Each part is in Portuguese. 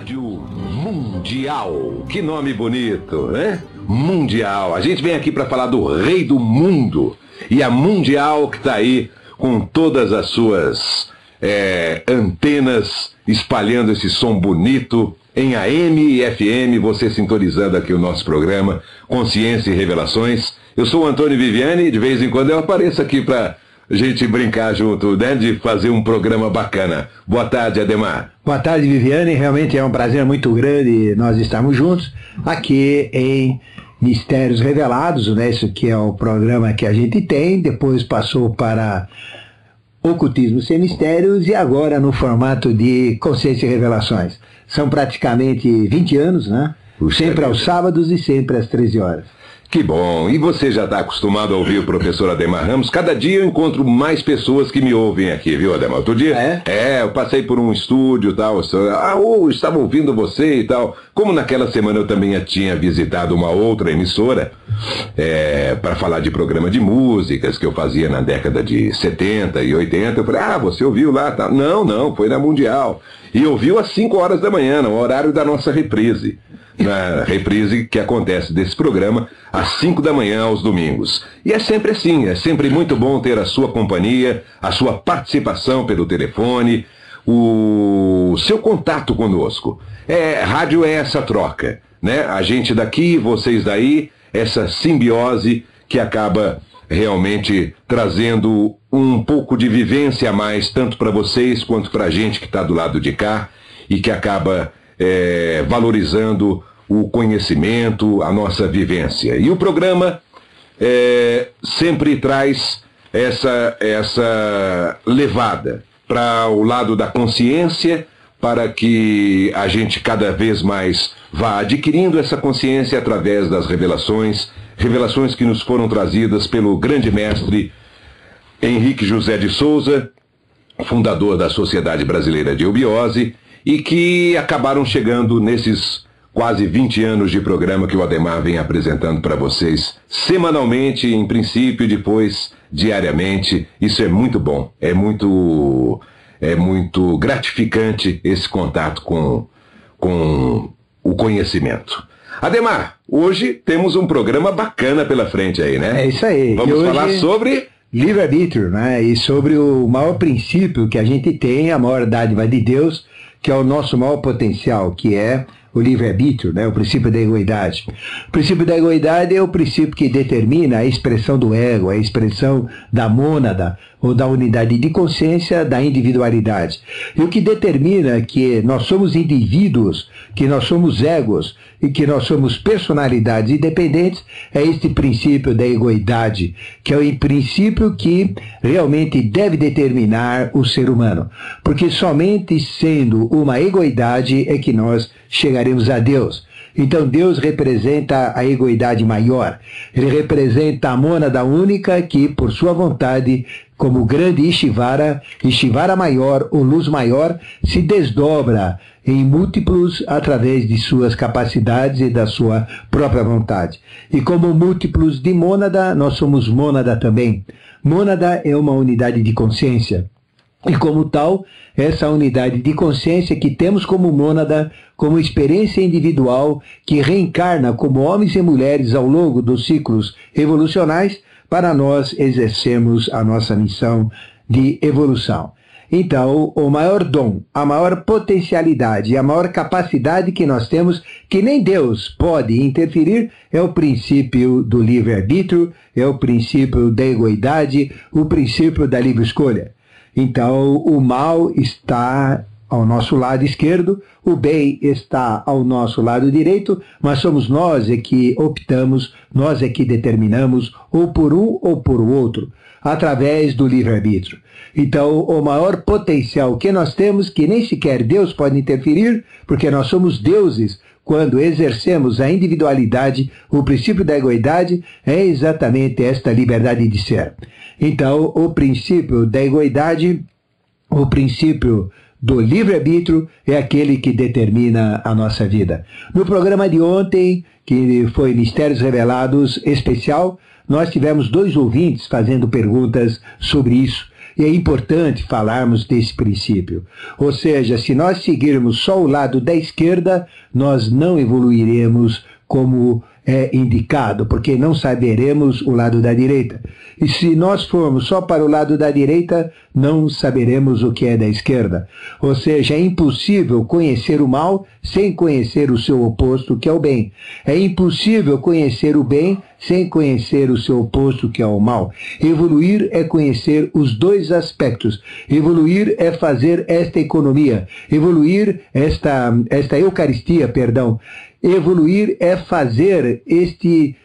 Rádio Mundial. Que nome bonito, né? Mundial. A gente vem aqui para falar do rei do mundo. E a Mundial que está aí com todas as suas antenas espalhando esse som bonito em AM e FM, você sintonizando aqui o nosso programa Consciência e Revelações. Eu sou o Antônio Viviani e de vez em quando eu apareço aqui para a gente brincar junto, né, de fazer um programa bacana. Boa tarde, Ademar. Boa tarde, Viviane. Realmente é um prazer muito grande nós estarmos juntos aqui em Mistérios Revelados, né? Isso que é o programa que a gente tem, depois passou para Ocultismo Sem Mistérios e agora no formato de Consciência e Revelações. São praticamente 20 anos, né? Sempre aos sábados e sempre às 13 horas. Que bom, e você já está acostumado a ouvir o professor Ademar Ramos? Cada dia eu encontro mais pessoas que me ouvem aqui, viu, Ademar? Outro dia, eu passei por um estúdio e tal, estava ouvindo você e tal. Como naquela semana eu também tinha visitado uma outra emissora para falar de programa de músicas que eu fazia na década de 70 e 80, eu falei, você ouviu lá? Tá? Não, foi na Mundial. E ouviu às 5 horas da manhã, no horário da nossa reprise. Na reprise que acontece desse programa às 5 da manhã aos domingos. E é sempre assim, é sempre muito bom ter a sua companhia, a sua participação pelo telefone, o seu contato conosco. Rádio é essa troca, né? A gente daqui, vocês daí, essa simbiose que acaba realmente trazendo um pouco de vivência a mais, tanto para vocês quanto para a gente que está do lado de cá e que acaba valorizando o conhecimento, a nossa vivência. E o programa sempre traz essa levada para o lado da consciência, para que a gente cada vez mais vá adquirindo essa consciência através das revelações que nos foram trazidas pelo grande mestre Henrique José de Souza, fundador da Sociedade Brasileira de Eubiose, e que acabaram chegando nesses quase 20 anos de programa que o Ademar vem apresentando para vocês semanalmente, em princípio, e depois diariamente. Isso é muito bom, é muito gratificante esse contato com o conhecimento. Ademar, hoje temos um programa bacana pela frente aí, né? É isso aí. Vamos falar sobre livre-arbítrio, né? E sobre o maior princípio que a gente tem, a maior dádiva de Deus, que é o nosso maior potencial, que é o livre-arbítrio, né? O princípio da egoidade. O princípio da egoidade é o princípio que determina a expressão do ego, a expressão da mônada, ou da unidade de consciência, da individualidade. E o que determina que nós somos indivíduos, que nós somos egos e que nós somos personalidades independentes é este princípio da egoidade, que é o princípio que realmente deve determinar o ser humano. Porque somente sendo uma egoidade é que nós chegaremos a Deus. Então Deus representa a egoidade maior. Ele representa a mônada única que, por sua vontade, como grande Ishvara maior, ou luz maior, se desdobra em múltiplos através de suas capacidades e da sua própria vontade. E como múltiplos de mônada, nós somos mônada também. Mônada é uma unidade de consciência. E como tal, essa unidade de consciência que temos como mônada, como experiência individual, que reencarna como homens e mulheres ao longo dos ciclos evolucionais, para nós exercermos a nossa missão de evolução. Então, o maior dom, a maior potencialidade, a maior capacidade que nós temos, que nem Deus pode interferir, é o princípio do livre-arbítrio, é o princípio da egoidade, o princípio da livre escolha. Então, o mal está ao nosso lado esquerdo, o bem está ao nosso lado direito, mas somos nós é que optamos, nós é que determinamos, ou por um ou por outro, através do livre-arbítrio. Então, o maior potencial que nós temos, que nem sequer Deus pode interferir, porque nós somos deuses, quando exercemos a individualidade, o princípio da egoidade, é exatamente esta liberdade de ser. Então, o princípio da egoidade, o princípio do livre-arbítrio é aquele que determina a nossa vida. No programa de ontem, que foi Mistérios Revelados especial, nós tivemos 2 ouvintes fazendo perguntas sobre isso. E é importante falarmos desse princípio. Ou seja, se nós seguirmos só o lado da esquerda, nós não evoluiremos como é indicado, porque não saberemos o lado da direita. E se nós formos só para o lado da direita, não saberemos o que é da esquerda. Ou seja, é impossível conhecer o mal sem conhecer o seu oposto, que é o bem. É impossível conhecer o bem sem conhecer o seu oposto, que é o mal. Evoluir é conhecer os dois aspectos. Evoluir é fazer esta economia. Evoluir, esta Eucaristia, perdão. Evoluir é fazer este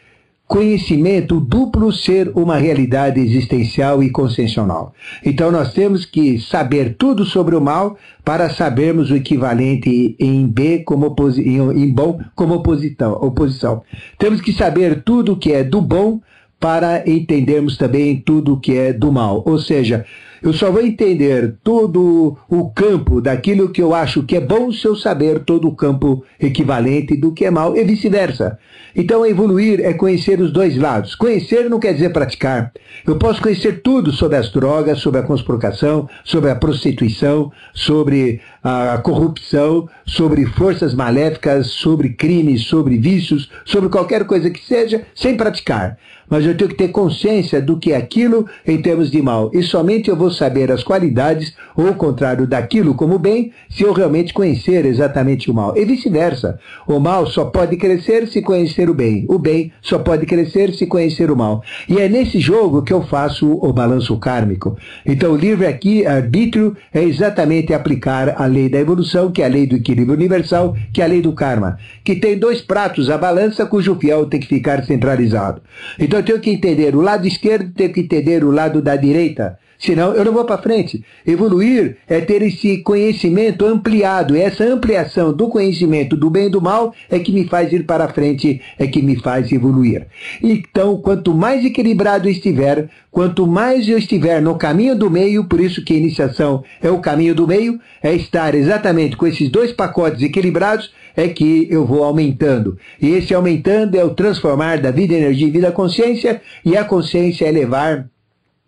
conhecimento duplo ser uma realidade existencial e consciencial. Então nós temos que saber tudo sobre o mal para sabermos o equivalente em B como em bom como oposição. Temos que saber tudo o que é do bom para entendermos também tudo o que é do mal. Ou seja, eu só vou entender todo o campo daquilo que eu acho que é bom se eu saber todo o campo equivalente do que é mal e vice-versa. Então, evoluir é conhecer os dois lados. Conhecer não quer dizer praticar. Eu posso conhecer tudo sobre as drogas, sobre a conspiração, sobre a prostituição, sobre a corrupção, sobre forças maléficas, sobre crimes, sobre vícios, sobre qualquer coisa que seja, sem praticar. Mas eu tenho que ter consciência do que é aquilo em termos de mal. E somente eu vou saber as qualidades, ou o contrário daquilo como bem, se eu realmente conhecer exatamente o mal. E vice-versa. O mal só pode crescer se conhecer o bem. O bem só pode crescer se conhecer o mal. E é nesse jogo que eu faço o balanço kármico. Então o livre-arbítrio é exatamente aplicar a lei da evolução, que é a lei do equilíbrio universal, que é a lei do karma. Que tem dois pratos, a balança, cujo fiel tem que ficar centralizado. Então eu tenho que entender o lado esquerdo, tenho que entender o lado da direita. Senão eu não vou para frente. Evoluir é ter esse conhecimento ampliado. E essa ampliação do conhecimento do bem e do mal é que me faz ir para frente, é que me faz evoluir. Então, quanto mais equilibrado eu estiver, quanto mais eu estiver no caminho do meio, por isso que a iniciação é o caminho do meio, é estar exatamente com esses dois pacotes equilibrados, é que eu vou aumentando. E esse aumentando é o transformar da vida, energia em vida consciência, e a consciência é levar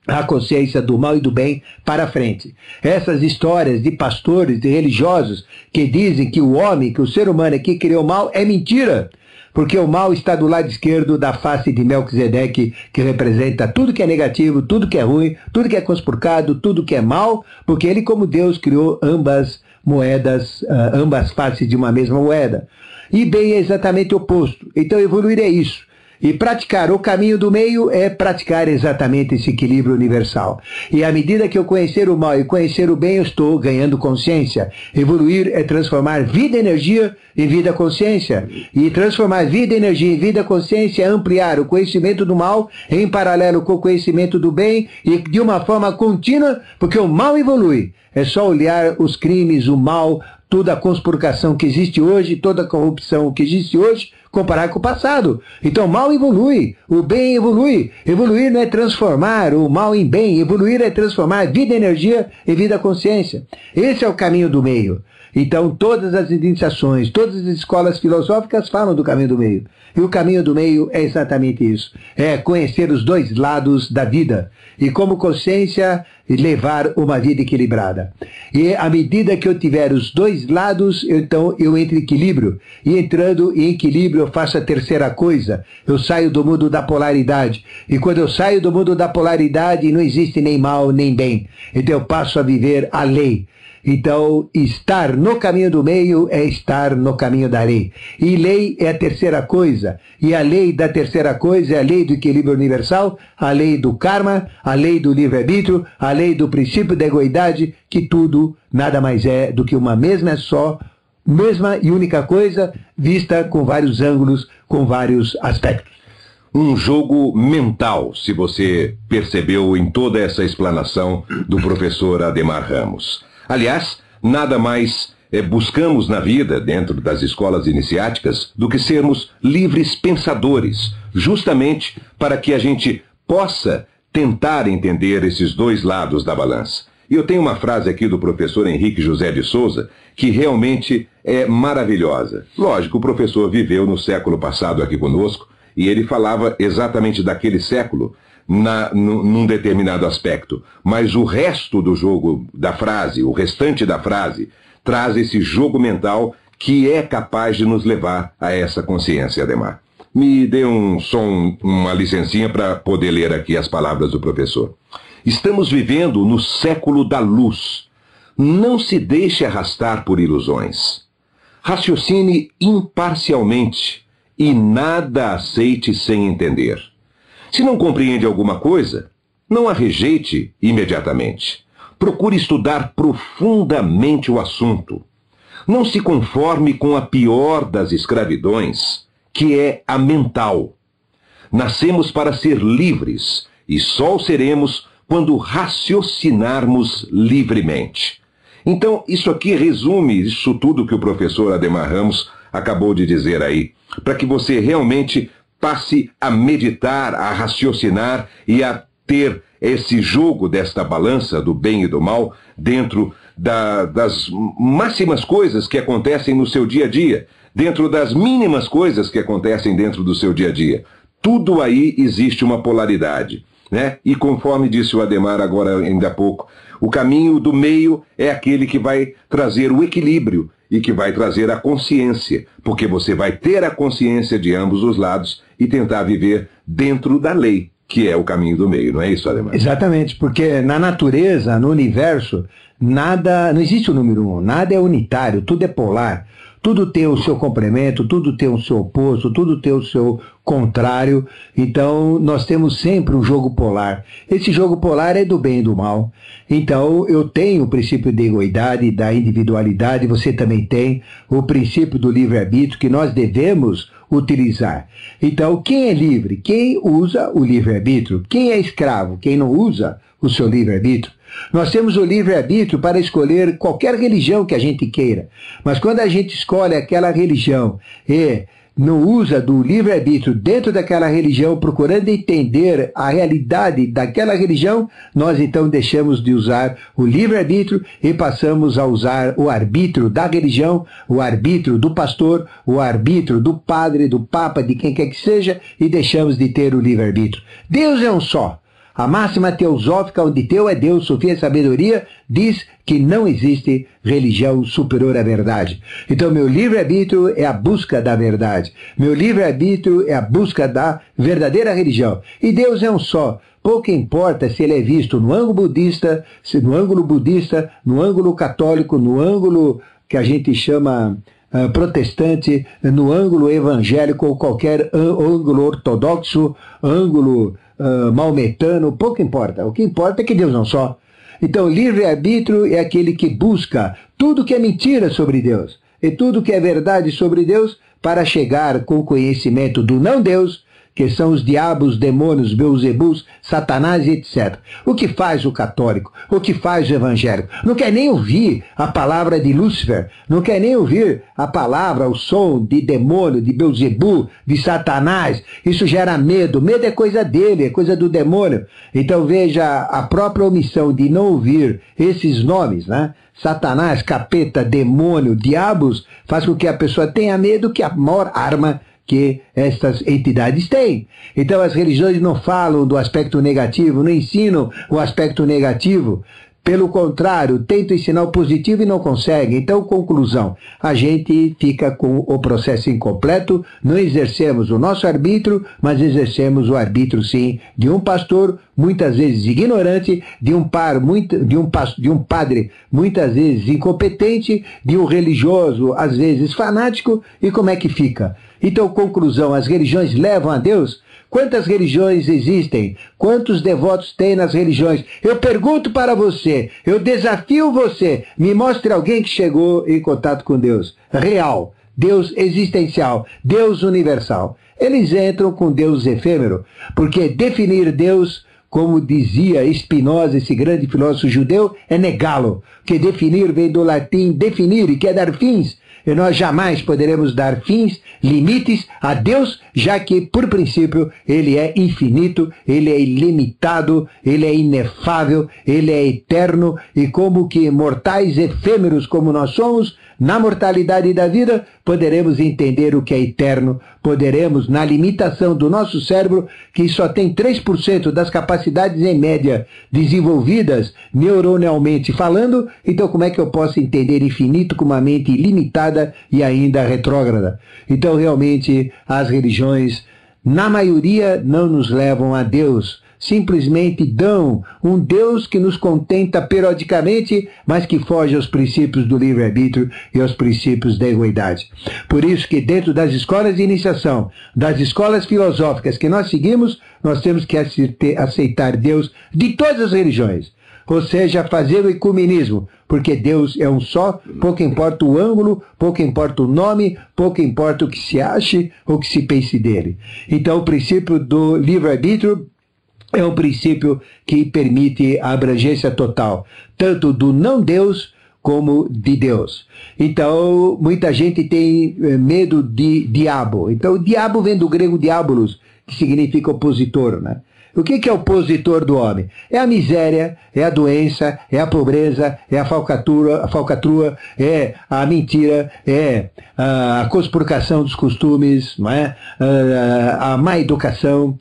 a consciência do mal e do bem para frente. Essas histórias de pastores, de religiosos, que dizem que o homem, que o ser humano é que criou o mal, é mentira. Porque o mal está do lado esquerdo da face de Melquisedeque, que representa tudo que é negativo, tudo que é ruim, tudo que é conspurcado, tudo que é mal, porque ele, como Deus, criou ambas moedas, ambas faces de uma mesma moeda. E bem é exatamente o oposto. Então evoluir é isso. E praticar o caminho do meio é praticar exatamente esse equilíbrio universal. E à medida que eu conhecer o mal e conhecer o bem, eu estou ganhando consciência. Evoluir é transformar vida e energia em vida consciência. E transformar vida e energia em vida consciência é ampliar o conhecimento do mal em paralelo com o conhecimento do bem e de uma forma contínua, porque o mal evolui. É só olhar os crimes, o mal, toda a conspiração que existe hoje, toda a corrupção que existe hoje, comparar com o passado. Então o mal evolui, o bem evolui. Evoluir não é transformar o mal em bem, evoluir é transformar vida, energia e vida consciência. Esse é o caminho do meio. Então todas as iniciações, todas as escolas filosóficas falam do caminho do meio. E o caminho do meio é exatamente isso. É conhecer os dois lados da vida. E como consciência, levar uma vida equilibrada. E à medida que eu tiver os dois lados, então eu entro em equilíbrio. E entrando em equilíbrio, eu faço a terceira coisa. Eu saio do mundo da polaridade. E quando eu saio do mundo da polaridade, não existe nem mal nem bem. Então eu passo a viver a lei. Então, estar no caminho do meio é estar no caminho da lei. E lei é a terceira coisa. E a lei da terceira coisa é a lei do equilíbrio universal, a lei do karma, a lei do livre-arbítrio, a lei do princípio da egoidade, que tudo nada mais é do que uma mesma e única coisa, vista com vários ângulos, com vários aspectos. Um jogo mental, se você percebeu em toda essa explanação do professor Adhemar Ramos. Aliás, nada mais buscamos na vida, dentro das escolas iniciáticas, do que sermos livres pensadores, justamente para que a gente possa tentar entender esses dois lados da balança. E eu tenho uma frase aqui do professor Henrique José de Souza, que realmente é maravilhosa. Lógico, o professor viveu no século passado aqui conosco, e ele falava exatamente daquele século, num determinado aspecto, mas o resto do jogo da frase, o restante da frase, traz esse jogo mental que é capaz de nos levar a essa consciência, Ademar. Me dê uma licencinha para poder ler aqui as palavras do professor. Estamos vivendo no século da luz. Não se deixe arrastar por ilusões. Raciocine imparcialmente e nada aceite sem entender. Se não compreende alguma coisa, não a rejeite imediatamente. Procure estudar profundamente o assunto. Não se conforme com a pior das escravidões, que é a mental. Nascemos para ser livres e só o seremos quando raciocinarmos livremente. Então, isso aqui resume isso tudo que o professor Ademar Ramos acabou de dizer aí, para que você realmente passe a meditar, a raciocinar e a ter esse jogo desta balança do bem e do mal dentro das máximas coisas que acontecem no seu dia a dia, dentro das mínimas coisas que acontecem dentro do seu dia a dia. Tudo aí existe uma polaridade, né? E conforme disse o Ademar agora ainda há pouco, o caminho do meio é aquele que vai trazer o equilíbrio e que vai trazer a consciência, porque você vai ter a consciência de ambos os lados e tentar viver dentro da lei, que é o caminho do meio, não é isso, Ademar? Exatamente, porque na natureza, no universo, nada, não existe o número um, nada é unitário, tudo é polar. Tudo tem o seu complemento, tudo tem o seu oposto, tudo tem o seu contrário. Então, nós temos sempre um jogo polar. Esse jogo polar é do bem e do mal. Então, eu tenho o princípio da egoidade, da individualidade, você também tem o princípio do livre-arbítrio que nós devemos utilizar. Então, quem é livre? Quem usa o livre-arbítrio? Quem é escravo? Quem não usa o seu livre-arbítrio? Nós temos o livre-arbítrio para escolher qualquer religião que a gente queira. Mas quando a gente escolhe aquela religião e não usa do livre-arbítrio dentro daquela religião, procurando entender a realidade daquela religião, nós então deixamos de usar o livre-arbítrio e passamos a usar o arbítrio da religião, o arbítrio do pastor, o arbítrio do padre, do papa, de quem quer que seja, e deixamos de ter o livre-arbítrio. Deus é um só. A máxima teosófica, onde teu é Deus, Sofia e sabedoria, diz que não existe religião superior à verdade. Então, meu livre-arbítrio é a busca da verdade. Meu livre-arbítrio é a busca da verdadeira religião. E Deus é um só. Pouco importa se ele é visto no ângulo budista, no ângulo católico, no ângulo que a gente chama protestante, no ângulo evangélico ou qualquer ângulo ortodoxo, ângulo maometano, pouco importa. O que importa é que Deus não só. Então, livre-arbítrio é aquele que busca tudo que é mentira sobre Deus e tudo que é verdade sobre Deus para chegar com o conhecimento do não-Deus, que são os diabos, demônios, Beuzebus, Satanás e etc. O que faz o católico? O que faz o evangélico? Não quer nem ouvir a palavra de Lúcifer, não quer nem ouvir a palavra, o som de demônio, de Beuzebu, de Satanás. Isso gera medo. Medo é coisa dele, é coisa do demônio. Então veja, a própria omissão de não ouvir esses nomes, né? Satanás, capeta, demônio, diabos, faz com que a pessoa tenha medo, que é a maior arma que estas entidades têm. Então as religiões não falam do aspecto negativo, não ensinam o aspecto negativo. Pelo contrário, tentam ensinar o positivo e não conseguem. Então, conclusão, a gente fica com o processo incompleto, não exercemos o nosso arbítrio, mas exercemos o arbítrio, sim, de um pastor, muitas vezes ignorante, de um padre, muitas vezes incompetente, de um religioso, às vezes fanático, e como é que fica? Então, conclusão, as religiões levam a Deus? Quantas religiões existem? Quantos devotos tem nas religiões? Eu pergunto para você, eu desafio você, me mostre alguém que chegou em contato com Deus real, Deus existencial, Deus universal. Eles entram com Deus efêmero, porque definir Deus, como dizia Spinoza, esse grande filósofo judeu, é negá-lo. Porque definir vem do latim definir, e quer dar fins. e nós jamais poderemos dar fins, limites a Deus, já que, por princípio, Ele é infinito, Ele é ilimitado, Ele é inefável, Ele é eterno, e como que mortais efêmeros como nós somos, na mortalidade da vida, poderemos entender o que é eterno, poderemos, na limitação do nosso cérebro, que só tem 3% das capacidades em média desenvolvidas neuronalmente falando, então como é que eu posso entender infinito com uma mente ilimitada e ainda retrógrada? Então realmente as religiões, na maioria, não nos levam a Deus, simplesmente dão um Deus que nos contenta periodicamente, mas que foge aos princípios do livre-arbítrio e aos princípios da equidade. Por isso que dentro das escolas de iniciação, das escolas filosóficas que nós seguimos, nós temos que aceitar Deus de todas as religiões. Ou seja, fazer o ecumenismo, porque Deus é um só, pouco importa o ângulo, pouco importa o nome, pouco importa o que se ache ou que se pense dele. Então o princípio do livre-arbítrio é um princípio que permite a abrangência total, tanto do não-Deus como de Deus. Então, muita gente tem medo de diabo. Então, o diabo vem do grego diabolos, que significa opositor, né? O que é o opositor do homem? É a miséria, é a doença, é a pobreza, é a falcatrua, é a mentira, é a conspurcação dos costumes, não é? A má educação,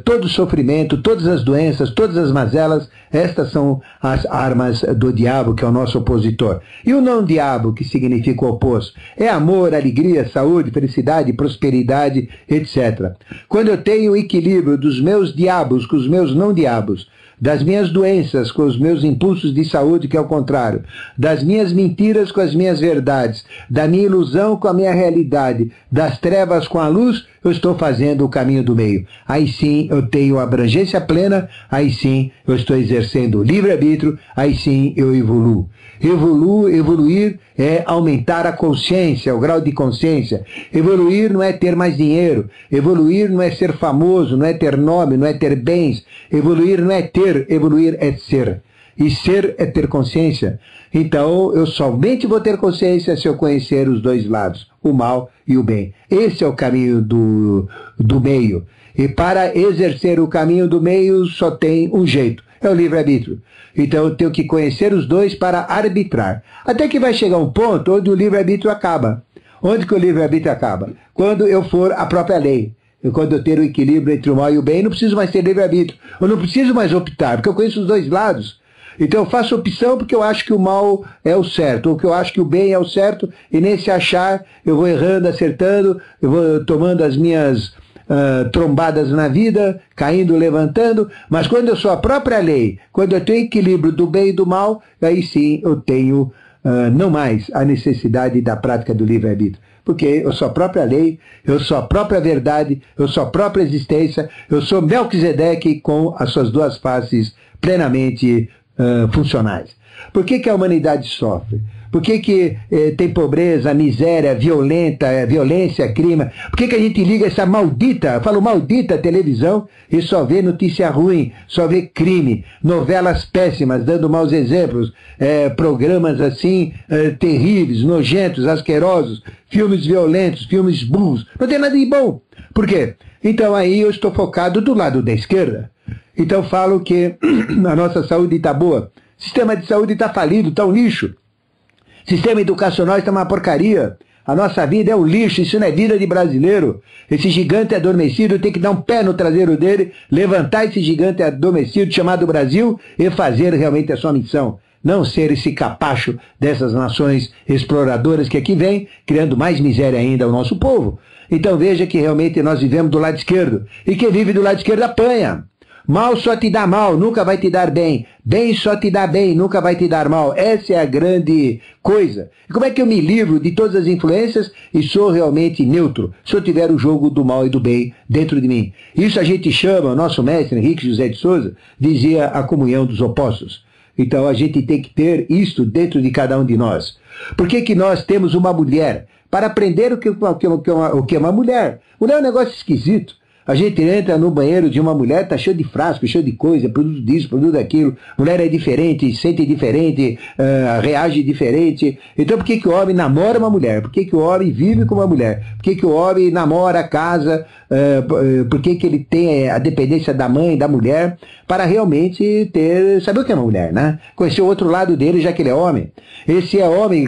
todo o sofrimento, todas as doenças, todas as mazelas, estas são as armas do diabo, que é o nosso opositor. E o não-diabo, que significa o oposto, é amor, alegria, saúde, felicidade, prosperidade, etc. Quando eu tenho o equilíbrio dos meus diabos com os meus não-diabos, das minhas doenças com os meus impulsos de saúde, que é o contrário, das minhas mentiras com as minhas verdades, da minha ilusão com a minha realidade, das trevas com a luz, eu estou fazendo o caminho do meio. Aí sim eu tenho abrangência plena, aí sim eu estou exercendo o livre-arbítrio, aí sim eu evoluo. Evoluir é aumentar a consciência, o grau de consciência. Evoluir não é ter mais dinheiro. Evoluir não é ser famoso, não é ter nome, não é ter bens. Evoluir não é ter, evoluir é ser. E ser é ter consciência. Então, eu somente vou ter consciência se eu conhecer os dois lados, o mal e o bem. Esse é o caminho do meio. E para exercer o caminho do meio só tem um jeito, é o livre-arbítrio. Então eu tenho que conhecer os dois para arbitrar. Até que vai chegar um ponto onde o livre-arbítrio acaba. Onde que o livre-arbítrio acaba? Quando eu for a própria lei. Quando eu ter o equilíbrio entre o mal e o bem, não preciso mais ter livre-arbítrio. Eu não preciso mais optar, porque eu conheço os dois lados. Então eu faço opção porque eu acho que o mal é o certo, ou que eu acho que o bem é o certo, e nesse achar eu vou errando, acertando, eu vou tomando as minhas trombadas na vida, caindo, levantando, mas quando eu sou a própria lei, quando eu tenho equilíbrio do bem e do mal, aí sim eu tenho não mais a necessidade da prática do livre-arbítrio. Porque eu sou a própria lei, eu sou a própria verdade, eu sou a própria existência, eu sou Melquisedeque com as suas duas faces plenamente funcionais. Por que a humanidade sofre? Por que tem pobreza, miséria, violência, crime? Por que a gente liga essa maldita, eu falo maldita televisão, e só vê notícia ruim, só vê crime, novelas péssimas, dando maus exemplos, programas assim, terríveis, nojentos, asquerosos, filmes violentos, filmes burros, não tem nada de bom. Por quê? Então aí eu estou focado do lado da esquerda. Então falo que a nossa saúde está boa, o sistema de saúde está falido, está um lixo. Sistema educacional está uma porcaria. A nossa vida é um lixo, isso não é vida de brasileiro. Esse gigante adormecido tem que dar um pé no traseiro dele, levantar esse gigante adormecido chamado Brasil e fazer realmente a sua missão. Não ser esse capacho dessas nações exploradoras que aqui vêm, criando mais miséria ainda ao nosso povo. Então veja que realmente nós vivemos do lado esquerdo. E quem vive do lado esquerdo apanha. Mal só te dá mal, nunca vai te dar bem. Bem só te dá bem, nunca vai te dar mal. Essa é a grande coisa. E como é que eu me livro de todas as influências e sou realmente neutro? Se eu tiver o jogo do mal e do bem dentro de mim. Isso a gente chama, o nosso mestre Henrique José de Souza dizia a comunhão dos opostos. Então a gente tem que ter isso dentro de cada um de nós. Por que nós temos uma mulher? Para aprender o que é uma mulher. Mulher é um negócio esquisito. A gente entra no banheiro de uma mulher, tá cheio de frasco, cheio de coisa, produto disso, produto daquilo. Mulher é diferente, sente diferente, reage diferente. Então por que o homem namora uma mulher? Por que o homem vive com uma mulher? Por que o homem namora, casa? Por que ele tem a dependência da mãe, da mulher? Para realmente saber o que é uma mulher, né? Conhecer o outro lado dele, já que ele é homem. E se é homem,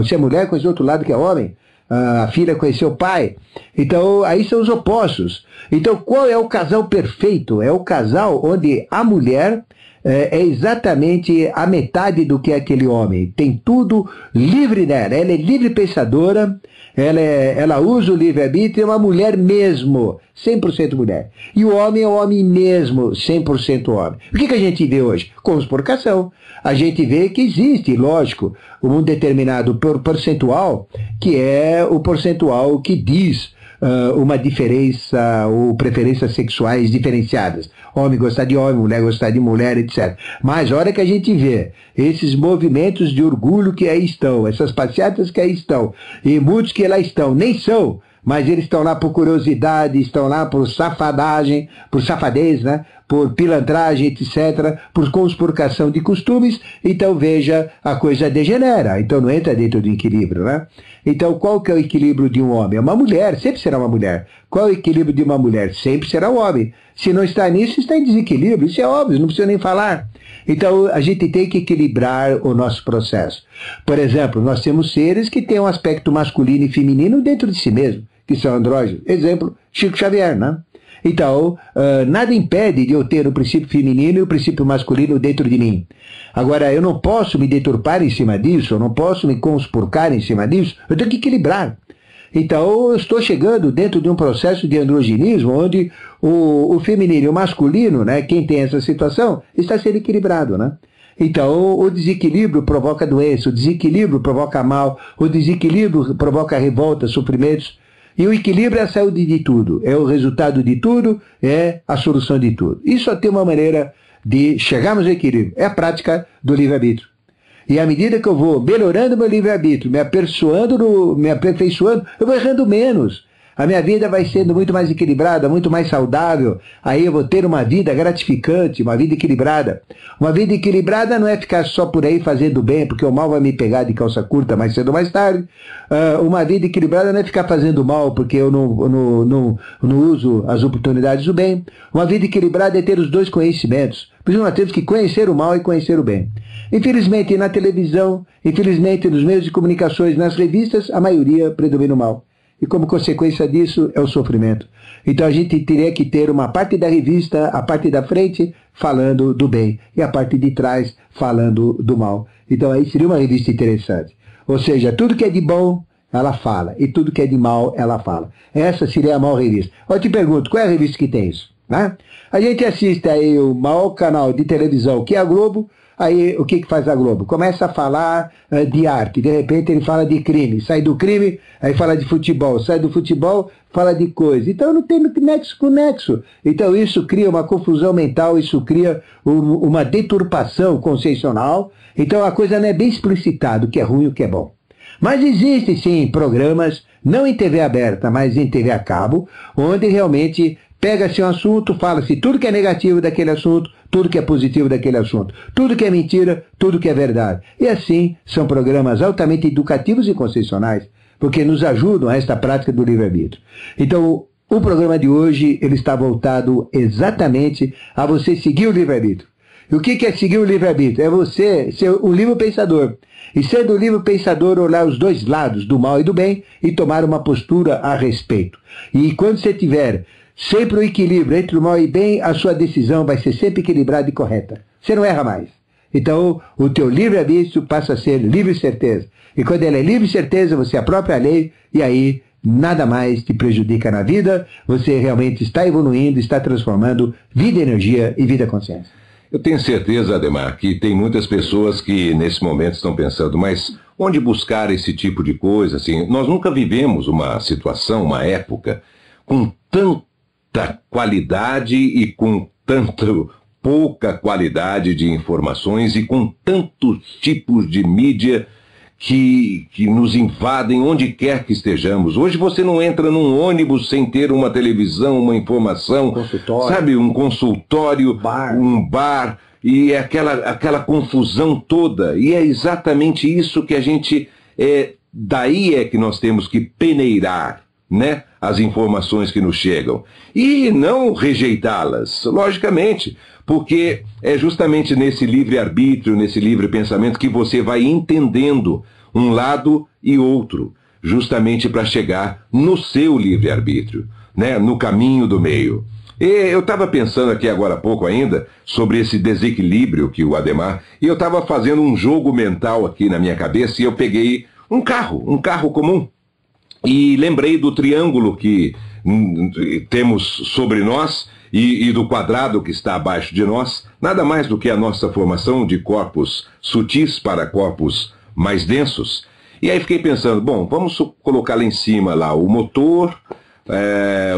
se é mulher, conhecer o outro lado que é homem. A filha conheceu o pai. Então, aí são os opostos. Então, qual é o casal perfeito? É o casal onde a mulher é exatamente a metade do que é aquele homem. Tem tudo livre nela. Ela é livre pensadora, ela usa o livre-arbítrio, é uma mulher mesmo, 100% mulher. E o homem é o homem mesmo, 100% homem. O que a gente vê hoje? Conspurcação. A gente vê que existe, lógico, um determinado percentual, que é o percentual que diz uma diferença ou preferências sexuais diferenciadas. Homem gostar de homem, mulher gostar de mulher, etc. Mas a hora que a gente vê esses movimentos de orgulho que aí estão, essas passeatas que aí estão, e muitos que lá estão, nem são, mas eles estão lá por curiosidade, estão lá por safadagem, por safadez, né? Por pilantragem, etc., por conspurcação de costumes, então veja, a coisa degenera, então não entra dentro do equilíbrio, né? Então qual que é o equilíbrio de um homem? É uma mulher, sempre será uma mulher. Qual é o equilíbrio de uma mulher? Sempre será o homem. Se não está nisso, está em desequilíbrio, isso é óbvio, não precisa nem falar. Então a gente tem que equilibrar o nosso processo. Por exemplo, nós temos seres que têm um aspecto masculino e feminino dentro de si mesmo, que são andrógenos. Exemplo, Chico Xavier, né? Então, nada impede de eu ter o princípio feminino e o princípio masculino dentro de mim. Agora, eu não posso me deturpar em cima disso, eu não posso me conspurcar em cima disso, eu tenho que equilibrar. Então, eu estou chegando dentro de um processo de androgenismo, onde o feminino e o masculino, né, quem tem essa situação, está sendo equilibrado, né? Então, o desequilíbrio provoca doença, o desequilíbrio provoca mal, o desequilíbrio provoca revolta, sofrimentos. E o equilíbrio é a saúde de tudo, é o resultado de tudo, é a solução de tudo. E só tem uma maneira de chegarmos ao equilíbrio, é a prática do livre-arbítrio. E à medida que eu vou melhorando meu livre-arbítrio, me aperfeiçoando, eu vou errando menos. A minha vida vai sendo muito mais equilibrada, muito mais saudável. Aí eu vou ter uma vida gratificante, uma vida equilibrada. Uma vida equilibrada não é ficar só por aí fazendo bem, porque o mal vai me pegar de calça curta mais cedo ou mais tarde. Uma vida equilibrada não é ficar fazendo mal, porque eu não uso as oportunidades do bem. Uma vida equilibrada é ter os dois conhecimentos. Por isso nós temos que conhecer o mal e conhecer o bem. Infelizmente, na televisão, infelizmente, nos meios de comunicações, nas revistas, a maioria predomina o mal. E como consequência disso é o sofrimento. Então a gente teria que ter uma parte da revista, a parte da frente, falando do bem, e a parte de trás falando do mal. Então aí seria uma revista interessante. Ou seja, tudo que é de bom, ela fala, e tudo que é de mal, ela fala. Essa seria a maior revista. Eu te pergunto, qual é a revista que tem isso? Né? A gente assiste aí o maior canal de televisão, que é a Globo. Aí, o que faz a Globo? Começa a falar de arte, de repente ele fala de crime, sai do crime, aí fala de futebol, sai do futebol, fala de coisa. Então não tem nexo com nexo. Então isso cria uma confusão mental, isso cria uma deturpação conceitual. Então a coisa não é bem explicitada o que é ruim e o que é bom. Mas existem sim programas, não em TV aberta, mas em TV a cabo, onde realmente pega-se um assunto, fala-se tudo que é negativo daquele assunto, tudo que é positivo daquele assunto, tudo que é mentira, tudo que é verdade. E assim, são programas altamente educativos e conceituais, porque nos ajudam a esta prática do livre-arbítrio. Então, o programa de hoje, ele está voltado exatamente a você seguir o livre-arbítrio. E o que é seguir o livre-arbítrio? É você ser um livre pensador. E sendo um livre pensador, olhar os dois lados, do mal e do bem, e tomar uma postura a respeito. E quando você tiver sempre o equilíbrio entre o mal e o bem, a sua decisão vai ser sempre equilibrada e correta. Você não erra mais. Então, o teu livre-arbítrio passa a ser livre certeza. E quando ele é livre certeza, você é a própria lei, e aí nada mais te prejudica na vida, você realmente está evoluindo, está transformando vida, energia e vida consciência. Eu tenho certeza, Ademar, que tem muitas pessoas que nesse momento estão pensando, mas onde buscar esse tipo de coisa? Assim, nós nunca vivemos uma situação, uma época, com tanta qualidade e com tanto pouca qualidade de informações e com tantos tipos de mídia que nos invadem onde quer que estejamos. Hoje você não entra num ônibus sem ter uma televisão, uma informação, sabe, um consultório, um bar, e é aquela confusão toda. E é exatamente isso que a gente... daí é que nós temos que peneirar, né, as informações que nos chegam. E não rejeitá-las, logicamente, porque é justamente nesse livre-arbítrio, nesse livre pensamento, que você vai entendendo um lado e outro, justamente para chegar no seu livre-arbítrio, né, no caminho do meio. E eu estava pensando aqui agora há pouco ainda sobre esse desequilíbrio que o Adhemar... E eu estava fazendo um jogo mental aqui na minha cabeça e eu peguei um carro comum. E lembrei do triângulo que temos sobre nós e do quadrado que está abaixo de nós, nada mais do que a nossa formação de corpos sutis para corpos mais densos. E aí fiquei pensando, bom, vamos colocar lá em cima lá o motor,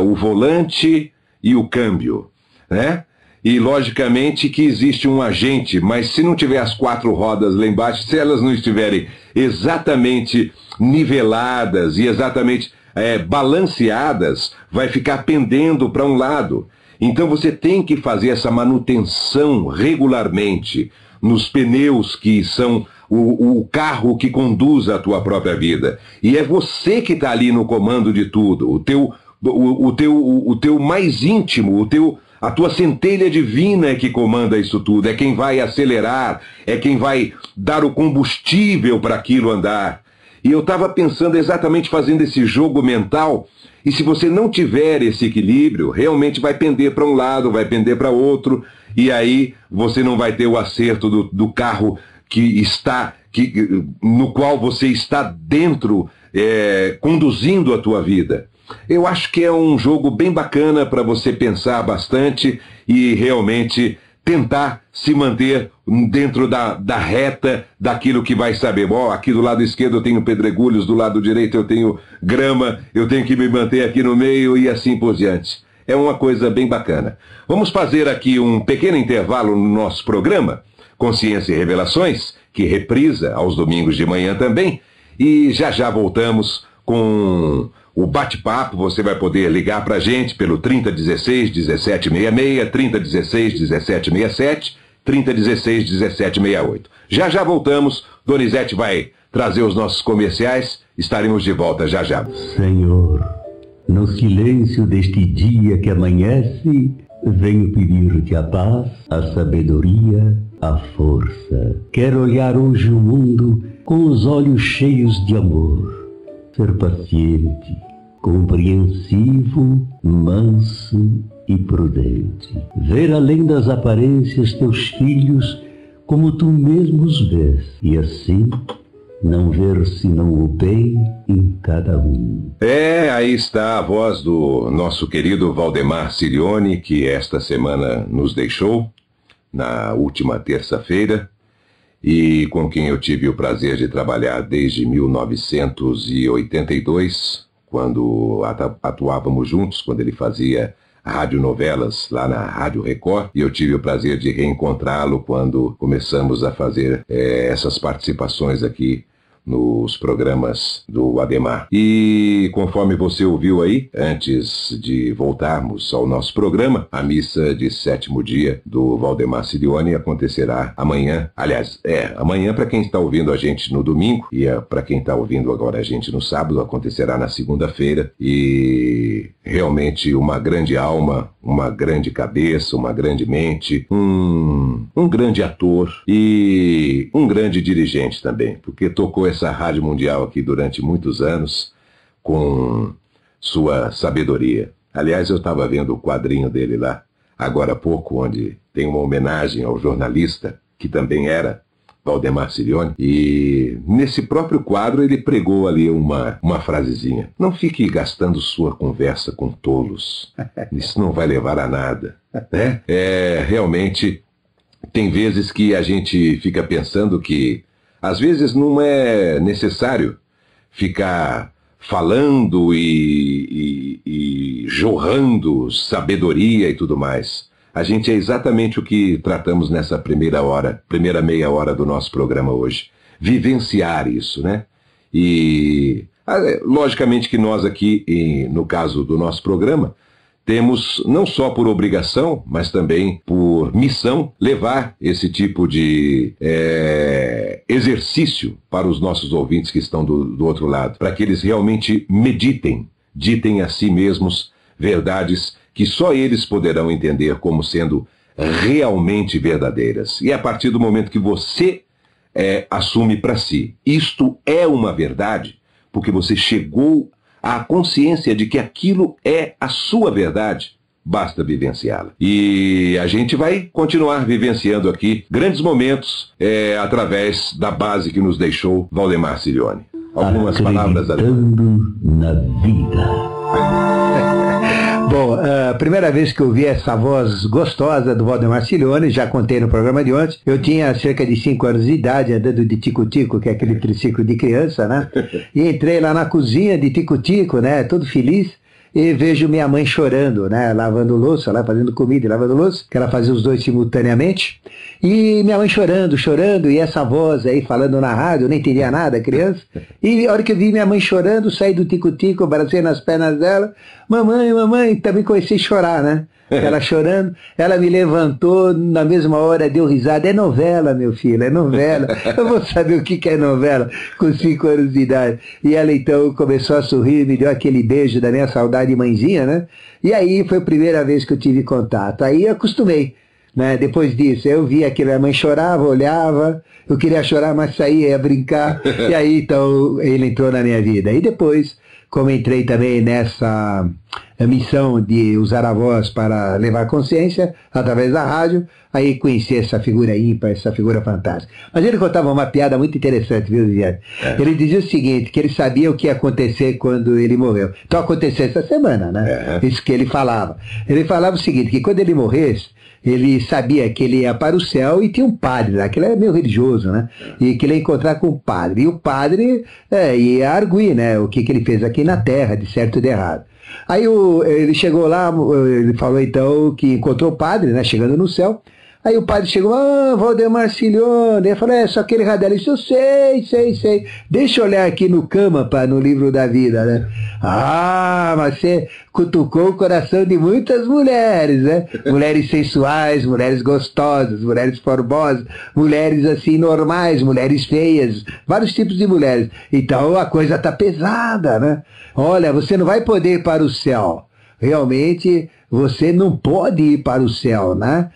o volante e o câmbio, né? E logicamente que existe um agente, mas se não tiver as 4 rodas lá embaixo, se elas não estiverem exatamente niveladas e exatamente balanceadas, vai ficar pendendo para um lado. Então você tem que fazer essa manutenção regularmente nos pneus que são o carro que conduz a tua própria vida. E é você que está ali no comando de tudo, o teu mais íntimo, a tua centelha divina é que comanda isso tudo, é quem vai acelerar, é quem vai dar o combustível para aquilo andar. E eu estava pensando exatamente fazendo esse jogo mental, e se você não tiver esse equilíbrio, realmente vai pender para um lado, vai pender para outro, e aí você não vai ter o acerto do carro no qual você está dentro, conduzindo a tua vida. Eu acho que é um jogo bem bacana para você pensar bastante e realmente tentar se manter dentro da reta daquilo que vai saber. Bom, aqui do lado esquerdo eu tenho pedregulhos, do lado direito eu tenho grama, eu tenho que me manter aqui no meio e assim por diante. É uma coisa bem bacana. Vamos fazer aqui um pequeno intervalo no nosso programa, Consciência e Revelações, que reprisa aos domingos de manhã também, e já voltamos com o bate-papo. Você vai poder ligar para a gente pelo 3016-1766, 3016-1767, 3016-1768. Já voltamos. Donizete vai trazer os nossos comerciais. Estaremos de volta já. Senhor, no silêncio deste dia que amanhece, venho pedir-te a paz, a sabedoria, a força. Quero olhar hoje o mundo com os olhos cheios de amor. Ser paciente, compreensivo, manso e prudente. Ver além das aparências teus filhos como tu mesmo os vês. E assim, não ver senão o bem em cada um. Aí está a voz do nosso querido Valdemar Sirioni, que esta semana nos deixou, na última terça-feira, e com quem eu tive o prazer de trabalhar desde 1982, quando atuávamos juntos, quando ele fazia radionovelas lá na Rádio Record, e eu tive o prazer de reencontrá-lo quando começamos a fazer essas participações aqui nos programas do Adhemar. E conforme você ouviu aí, antes de voltarmos ao nosso programa, a missa de 7º dia do Valdemar Sirioni acontecerá amanhã. Aliás, amanhã para quem está ouvindo a gente no domingo, e para quem está ouvindo agora a gente no sábado, acontecerá na segunda-feira. E realmente uma grande alma, uma grande cabeça, uma grande mente, um grande ator e um grande dirigente também, porque tocou essa rádio mundial aqui durante muitos anos com sua sabedoria. Aliás, eu estava vendo o quadrinho dele lá, agora há pouco, onde tem uma homenagem ao jornalista, que também era Valdemar Sirioni, e nesse próprio quadro ele pregou ali uma frasezinha: não fique gastando sua conversa com tolos, isso não vai levar a nada, né? Realmente, tem vezes que a gente fica pensando que às vezes não é necessário ficar falando e jorrando sabedoria e tudo mais. A gente é exatamente o que tratamos nessa primeira meia hora do nosso programa hoje. vivenciar isso, né? E logicamente que nós aqui, no caso do nosso programa, temos não só por obrigação, mas também por missão, levar esse tipo de exercício para os nossos ouvintes que estão do outro lado, para que eles realmente meditem, ditem a si mesmos verdades que só eles poderão entender como sendo realmente verdadeiras. E a partir do momento que você assume para si, isto é uma verdade, porque você chegou à consciência de que aquilo é a sua verdade, basta vivenciá-la. E a gente vai continuar vivenciando aqui grandes momentos através da base que nos deixou Valdemar Cilione. Algumas palavras, Acreditando na vida. Bom, a primeira vez que eu vi essa voz gostosa do Valdemar Cilione, já contei no programa de ontem, eu tinha cerca de 5 anos de idade, andando de tico-tico, que é aquele triciclo de criança, né? E entrei lá na cozinha de tico-tico, né? Todo feliz. E vejo minha mãe chorando, né? Lavando louça, lá fazendo comida e lavando louça, que ela fazia os dois simultaneamente. E minha mãe chorando, e essa voz aí falando na rádio, eu nem entendia nada, criança. E a hora que eu vi minha mãe chorando, saí do tico-tico, abracei nas pernas dela. Mamãe, também comecei a chorar, né? Ela chorando, ela me levantou, na mesma hora deu risada. É novela, meu filho, é novela. Eu vou saber o que é novela com 5 anos de idade. E ela então começou a sorrir, me deu aquele beijo da minha saudade mãezinha, né? E aí foi a primeira vez que eu tive contato. Aí eu acostumei, né? Depois disso, eu via que a mãe chorava, olhava, eu queria chorar, mas saía, ia brincar. E aí então ele entrou na minha vida. E depois, como entrei também nessa missão de usar a voz para levar consciência através da rádio, aí conheci essa figura ímpar, essa figura fantástica. Mas ele contava uma piada muito interessante, viu, Viviane? Ele dizia o seguinte, que ele sabia o que ia acontecer quando ele morreu. Então aconteceu essa semana, né? Isso que ele falava. Ele falava o seguinte, que quando ele morresse, ele sabia que ele ia para o céu e tinha um padre lá, que ele era meio religioso, né? E que ele ia encontrar com o padre. E o padre ia arguir, né? O que ele fez aqui na terra, de certo e de errado. Aí ele chegou lá, ele falou então que encontrou o padre, né? Chegando no céu. Aí o padre chegou, Valdemar Cilione. Ele falou, só aquele radelo. Isso eu sei. Deixa eu olhar aqui no Câmara, no livro da vida, né? Mas você cutucou o coração de muitas mulheres, né? Mulheres sensuais, mulheres gostosas, mulheres formosas, mulheres assim normais, mulheres feias, vários tipos de mulheres. Então a coisa tá pesada, né? Olha, você não vai poder ir para o céu. Realmente, você não pode ir para o céu, né?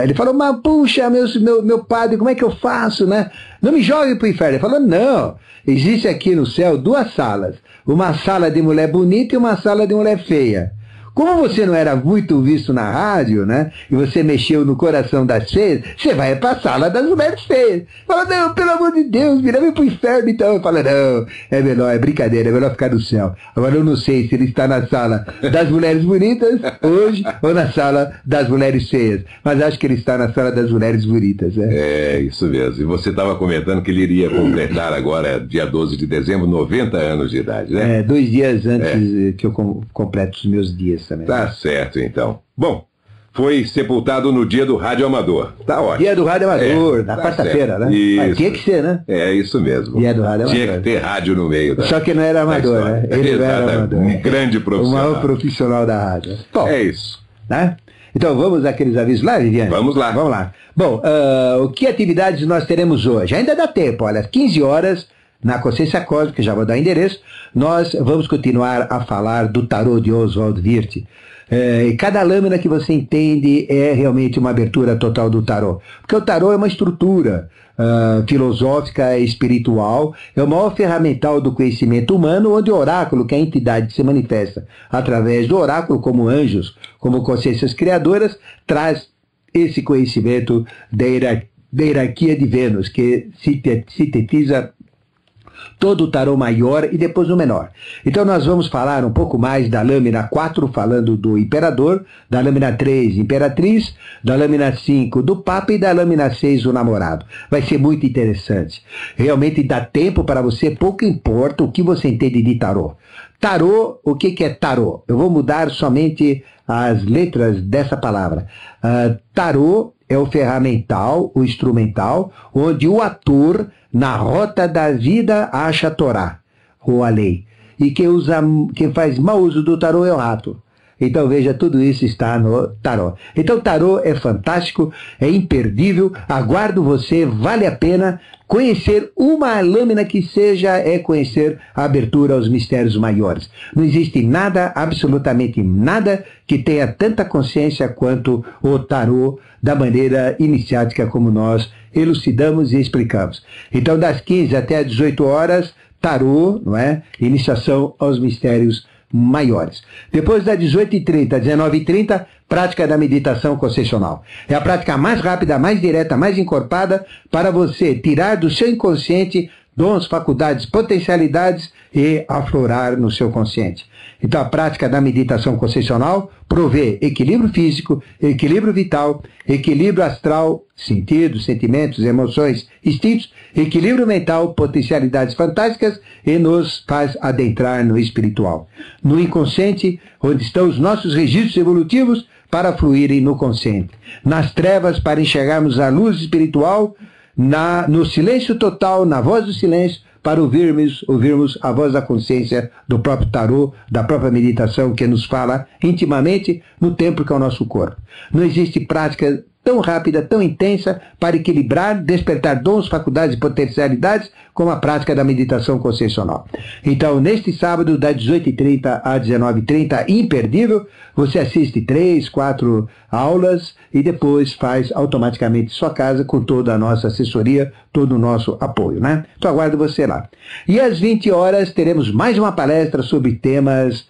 Ele falou, mas puxa, meu padre, como é que eu faço, né? Não me jogue para o inferno. Ele falou, não, existe aqui no céu 2 salas. Uma sala de mulher bonita e uma sala de mulher feia. Como você não era muito visto na rádio, né? E você mexeu no coração das feias, você vai para a sala das mulheres feias. Fala, não, pelo amor de Deus, me leve para o inferno. Então eu falo, não, é melhor, é brincadeira, é melhor ficar no céu. Agora eu não sei se ele está na sala das mulheres bonitas hoje ou na sala das mulheres feias. Mas acho que ele está na sala das mulheres bonitas, né? É, isso mesmo. E você estava comentando que ele iria completar agora, dia 12 de dezembro, 90 anos de idade, né? 2 dias antes que eu completo os meus dias. Também. Tá certo, então. Bom, foi sepultado no dia do Rádio Amador. Tá ótimo. Dia do Rádio Amador, na quarta-feira, né? Isso. Tinha que ser, né? É isso mesmo. Dia do Rádio Amador. Tinha que ter rádio no meio. Só que não era amador, né? Ele não era amador. Um grande profissional. O maior profissional da rádio. Bom, é isso. Né? Então vamos àqueles avisos lá, Viviane? Vamos lá. Vamos lá. Bom, que atividades nós teremos hoje? Ainda dá tempo, olha, às 15 horas... Na Consciência Cósmica, já vou dar o endereço, nós vamos continuar a falar do tarô de Oswald Wirth. E cada lâmina que você entende é realmente uma abertura total do tarô. Porque o tarô é uma estrutura filosófica e espiritual, é o maior ferramental do conhecimento humano, onde o oráculo, que é a entidade que se manifesta através do oráculo, como anjos, como consciências criadoras, traz esse conhecimento da hierarquia de Vênus, que sintetiza todo o tarô maior e depois o menor. Então nós vamos falar um pouco mais da lâmina 4, falando do Imperador, da lâmina 3, Imperatriz, da lâmina 5, do Papa e da lâmina 6, o Namorado. Vai ser muito interessante. Realmente dá tempo para você, pouco importa o que você entende de tarô. Tarô, o que é tarô? Eu vou mudar somente as letras dessa palavra. Tarô é o ferramental, o instrumental, onde o ator, na rota da vida, acha a Torá, ou a lei. E quem faz mau uso do tarô é o rato. Então veja, tudo isso está no tarô. Então tarô é fantástico, é imperdível, aguardo você, vale a pena. Conhecer uma lâmina que seja é conhecer a abertura aos mistérios maiores. Não existe nada, absolutamente nada, que tenha tanta consciência quanto o tarô, da maneira iniciática como nós elucidamos e explicamos. Então das 15 até as 18 horas, tarô, não é? Iniciação aos mistérios maiores. Depois das 18h30 às 19h30, prática da meditação concessional. É a prática mais rápida, mais direta, mais encorpada para você tirar do seu inconsciente dons, faculdades, potencialidades e aflorar no seu consciente. Então a prática da meditação concessional provê equilíbrio físico, equilíbrio vital, equilíbrio astral, sentidos, sentimentos, emoções, instintos, equilíbrio mental, potencialidades fantásticas e nos faz adentrar no espiritual. No inconsciente, onde estão os nossos registros evolutivos para fluírem no consciente. Nas trevas, para enxergarmos a luz espiritual, no silêncio total, na voz do silêncio, para ouvirmos a voz da consciência do próprio tarô, da própria meditação que nos fala intimamente no templo que é o nosso corpo. Não existe prática tão rápida, tão intensa para equilibrar, despertar dons, faculdades e potencialidades como a prática da meditação concessional. Então, neste sábado, das 18h30 às 19h30, imperdível, você assiste 3, 4 aulas e depois faz automaticamente sua casa com toda a nossa assessoria, todo o nosso apoio, né? Então, aguardo você lá. E às 20 horas teremos mais uma palestra sobre temas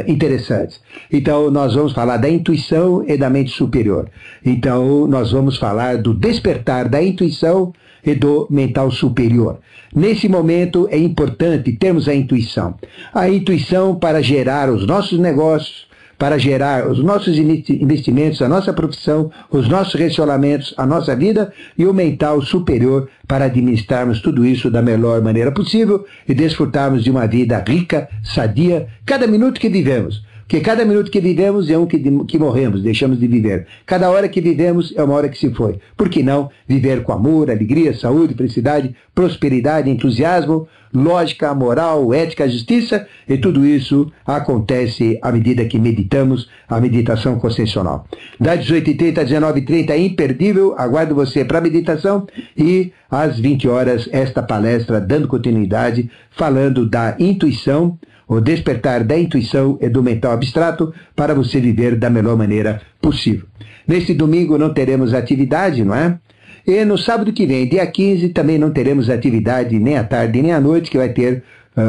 interessantes. Então nós vamos falar da intuição e da mente superior. Então nós vamos falar do despertar da intuição e do mental superior. Nesse momento é importante termos a intuição. A intuição para gerar os nossos negócios, para gerar os nossos investimentos, a nossa profissão, os nossos relacionamentos, a nossa vida, e o mental superior para administrarmos tudo isso da melhor maneira possível e desfrutarmos de uma vida rica, sadia, cada minuto que vivemos. Porque cada minuto que vivemos é um que morremos, deixamos de viver. Cada hora que vivemos é uma hora que se foi. Por que não viver com amor, alegria, saúde, felicidade, prosperidade, entusiasmo, lógica, moral, ética, justiça? E tudo isso acontece à medida que meditamos a meditação concessional. Das 18h30 às 19h30 é imperdível, aguardo você para a meditação e às 20 horas esta palestra dando continuidade, falando da intuição, o despertar da intuição e do mental abstrato para você viver da melhor maneira possível. Neste domingo não teremos atividade, não é? E no sábado que vem, dia 15, também não teremos atividade nem à tarde nem à noite, que vai ter,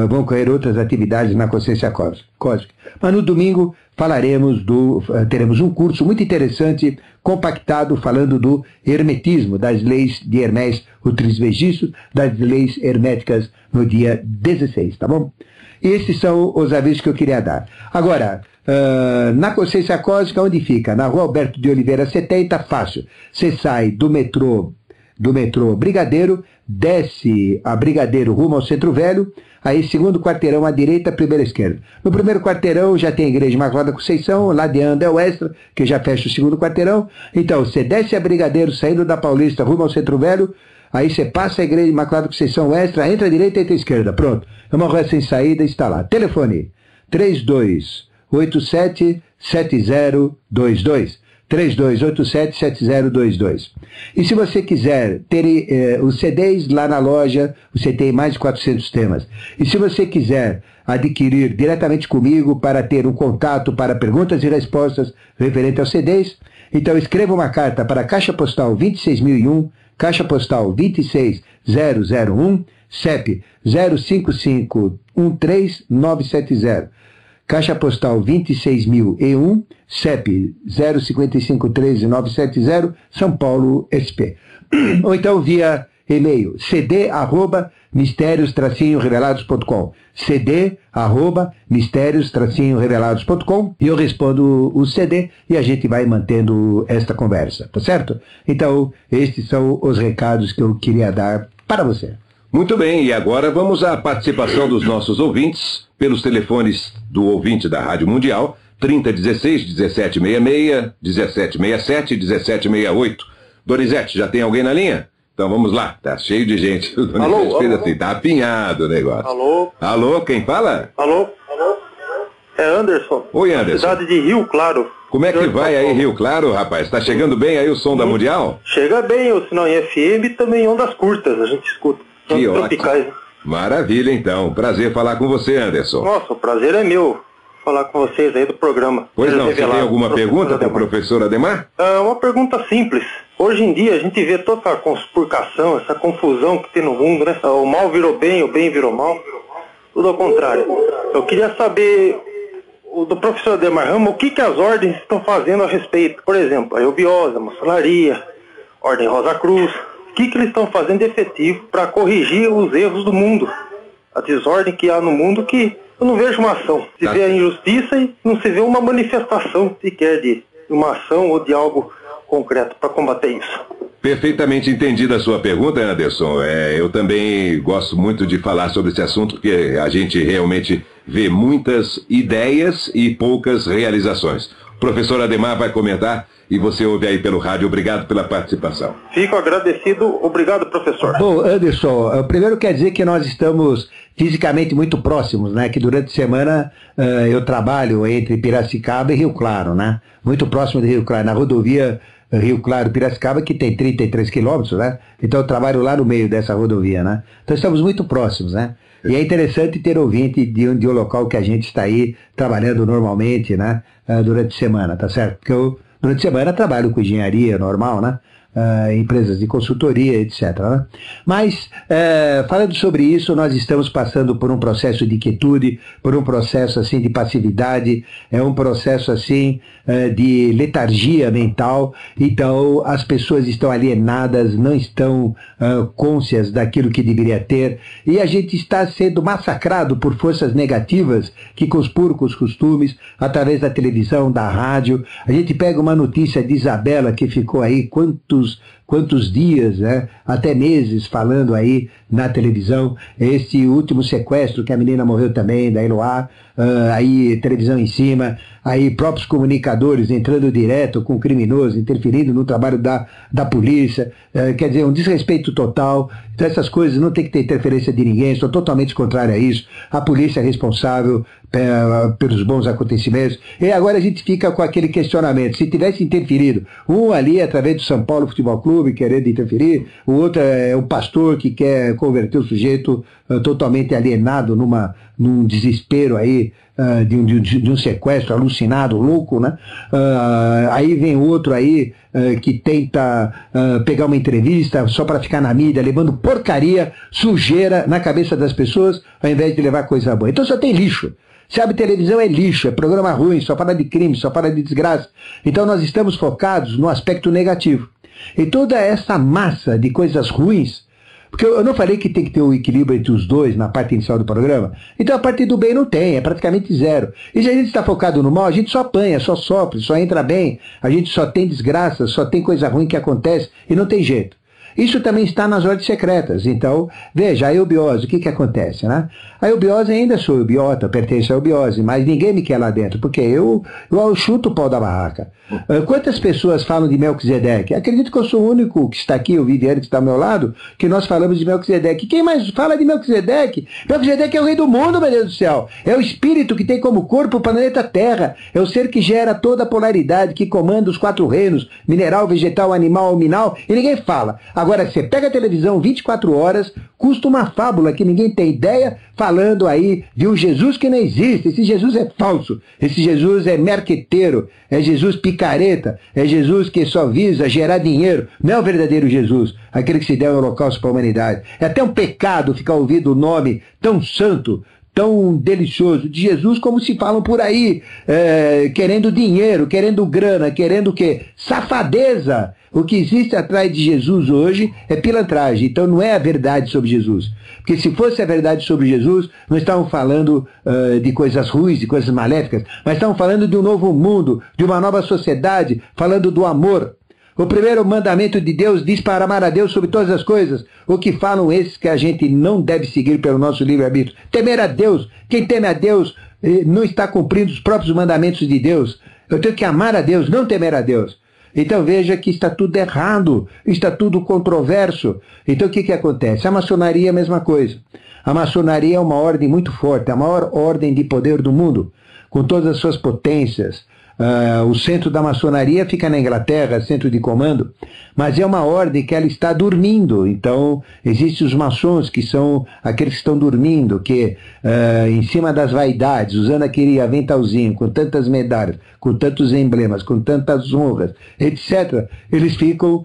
vão ocorrer outras atividades na consciência cósmica. Mas no domingo teremos um curso muito interessante, compactado, falando do hermetismo, das leis de Hermés, o Trismegisto, das leis herméticas no dia 16, tá bom? Esses são os avisos que eu queria dar. Agora, na consciência cósmica, onde fica? Na rua Alberto de Oliveira 70, fácil. Você sai do metrô Brigadeiro, desce a Brigadeiro rumo ao Centro Velho, aí segundo quarteirão à direita, primeira esquerda. No primeiro quarteirão já tem a Igreja Imaculada Conceição, ladeando é o Extra, que já fecha o segundo quarteirão. Então, você desce a Brigadeiro, saindo da Paulista rumo ao Centro Velho, aí você passa a Igreja Imaculada Conceição Extra, entra à direita e entra à esquerda. Pronto. É uma rua sem saída, está lá. Telefone 3287-7022. 3287-7022. E se você quiser ter os CDs lá na loja, você tem mais de 400 temas. E se você quiser adquirir diretamente comigo para ter um contato para perguntas e respostas referente aos CDs, então escreva uma carta para a Caixa Postal 26001, Caixa Postal 26001, CEP 05513970. Caixa Postal 26001, CEP 05513970, São Paulo, SP. Ou então via e-mail, cd@mistérios-revelados.com, cd@mistérios-revelados.com, e eu respondo o CD e a gente vai mantendo esta conversa, tá certo? Então, estes são os recados que eu queria dar para você. Muito bem, e agora vamos à participação dos nossos ouvintes pelos telefones do ouvinte da Rádio Mundial, 3016, 1766, 1767, 1768. Donizete, já tem alguém na linha? Então vamos lá, tá cheio de gente. O Donizete fez assim, tá apinhado o negócio. Alô? Alô, quem fala? Alô? É Anderson. Oi, Anderson. Cidade de Rio Claro. Como é que vai aí, Rio Claro, rapaz? Tá chegando bem aí o som da Mundial? Chega bem, o sinal em FM e também em ondas curtas, a gente escuta. Que tropicais. ótimo. Maravilha, então. Prazer falar com você, Anderson. Nossa, o prazer é meu falar com vocês aí do programa. Pois não, você tem alguma pergunta para o professor Ademar? Uma pergunta simples. Hoje em dia a gente vê toda essa conspurcação, essa confusão que tem no mundo, né? O mal virou bem, o bem virou mal. Tudo ao contrário. Eu queria saber do professor Ademar Ramos o que as ordens estão fazendo a respeito. Por exemplo, a eubiose, a maçonaria, Ordem Rosa Cruz. O que eles estão fazendo de efetivo para corrigir os erros do mundo? A desordem que há no mundo que eu não vejo uma ação. Se vê a injustiça e não se vê uma manifestação sequer de uma ação ou de algo concreto para combater isso. Perfeitamente entendida a sua pergunta, Anderson. Eu também gosto muito de falar sobre esse assunto, porque a gente realmente vê muitas ideias e poucas realizações. O professor Ademar vai comentar e você ouve aí pelo rádio. Obrigado pela participação. Fico agradecido. Obrigado, professor. Bom, Anderson, primeiro quer dizer que nós estamos fisicamente muito próximos, né? Que durante a semana eu trabalho entre Piracicaba e Rio Claro, né? Muito próximo de Rio Claro, na rodovia Rio Claro-Piracicaba, que tem 33 quilômetros, né? Então eu trabalho lá no meio dessa rodovia, né? Então estamos muito próximos, né? E é interessante ter ouvinte de um local que a gente está aí trabalhando normalmente, né? Durante a semana, tá certo? Porque eu, durante a semana, trabalho com engenharia normal, né? Empresas de consultoria, etc. Né? Mas, falando sobre isso, nós estamos passando por um processo de quietude, por um processo assim de passividade, um processo assim de letargia mental. Então, as pessoas estão alienadas, não estão cônscias daquilo que deveria ter, e a gente está sendo massacrado por forças negativas que conspiram com os costumes, através da televisão, da rádio. A gente pega uma notícia de Isabela, que ficou aí quantos dias, né, até meses, falando aí na televisão, esse último sequestro que a menina morreu também, da Eloá, aí televisão em cima, aí próprios comunicadores entrando direto com o criminoso, interferindo no trabalho da polícia, quer dizer, um desrespeito total. Então essas coisas não tem que ter interferência de ninguém, sou totalmente contrário a isso. A polícia é responsável pelos bons acontecimentos. E agora a gente fica com aquele questionamento: se tivesse interferido um ali através do São Paulo Futebol Clube querendo interferir, o outro é um pastor que quer converter o sujeito totalmente alienado num desespero aí de um sequestro alucinado, louco, né? Aí vem outro aí que tenta pegar uma entrevista só para ficar na mídia, levando porcaria, sujeira na cabeça das pessoas, ao invés de levar coisa boa. Então só tem lixo. Se abre televisão é lixo, é programa ruim, só fala de crime, só fala de desgraça. Então nós estamos focados no aspecto negativo. E toda essa massa de coisas ruins, porque eu não falei que tem que ter um equilíbrio entre os dois na parte inicial do programa? Então a parte do bem não tem, é praticamente zero. E se a gente está focado no mal, a gente só apanha, só sofre, só entra bem, a gente só tem desgraça, só tem coisa ruim que acontece e não tem jeito. Isso também está nas ordens secretas. Então, veja, a eubiose, o que acontece, né? A eubiose, ainda sou eubiota, pertenço à eubiose, mas ninguém me quer lá dentro, porque eu chuto o pau da barraca. Quantas pessoas falam de Melquisedeque? Acredito que eu sou o único que está aqui, o Viviane que está ao meu lado, que nós falamos de Melquisedeque. Quem mais fala de Melquisedeque? Melquisedeque é o rei do mundo, meu Deus do céu. É o espírito que tem como corpo o planeta Terra. É o ser que gera toda a polaridade, que comanda os 4 reinos, mineral, vegetal, animal, alminal, e ninguém fala. Agora, você pega a televisão 24 horas, custa uma fábula que ninguém tem ideia, falando aí de um Jesus que não existe. Esse Jesus é falso, esse Jesus é merqueteiro, é Jesus picareta, é Jesus que só visa gerar dinheiro. Não é o verdadeiro Jesus, aquele que se deu ao holocausto para a humanidade. É até um pecado ficar ouvindo o nome tão santo, tão delicioso de Jesus, como se falam por aí, querendo dinheiro, querendo grana, querendo o quê? Safadeza. O que existe atrás de Jesus hoje é pilantragem. Então não é a verdade sobre Jesus. Porque se fosse a verdade sobre Jesus, não estavam falando de coisas ruins, de coisas maléficas, mas estavam falando de um novo mundo, de uma nova sociedade, falando do amor. O primeiro mandamento de Deus diz para amar a Deus sobre todas as coisas. O que falam esses que a gente não deve seguir pelo nosso livre-arbítrio? Temer a Deus. Quem teme a Deus não está cumprindo os próprios mandamentos de Deus. Eu tenho que amar a Deus, não temer a Deus. Então veja que está tudo errado, está tudo controverso. Então o que acontece? A maçonaria é a mesma coisa. A maçonaria é uma ordem muito forte, a maior ordem de poder do mundo, com todas as suas potências. O centro da maçonaria fica na Inglaterra, centro de comando, mas é uma ordem que ela está dormindo. Então, existem os maçons, que são aqueles que estão dormindo, que em cima das vaidades, usando aquele aventalzinho, com tantas medalhas, com tantos emblemas, com tantas honras, etc., eles ficam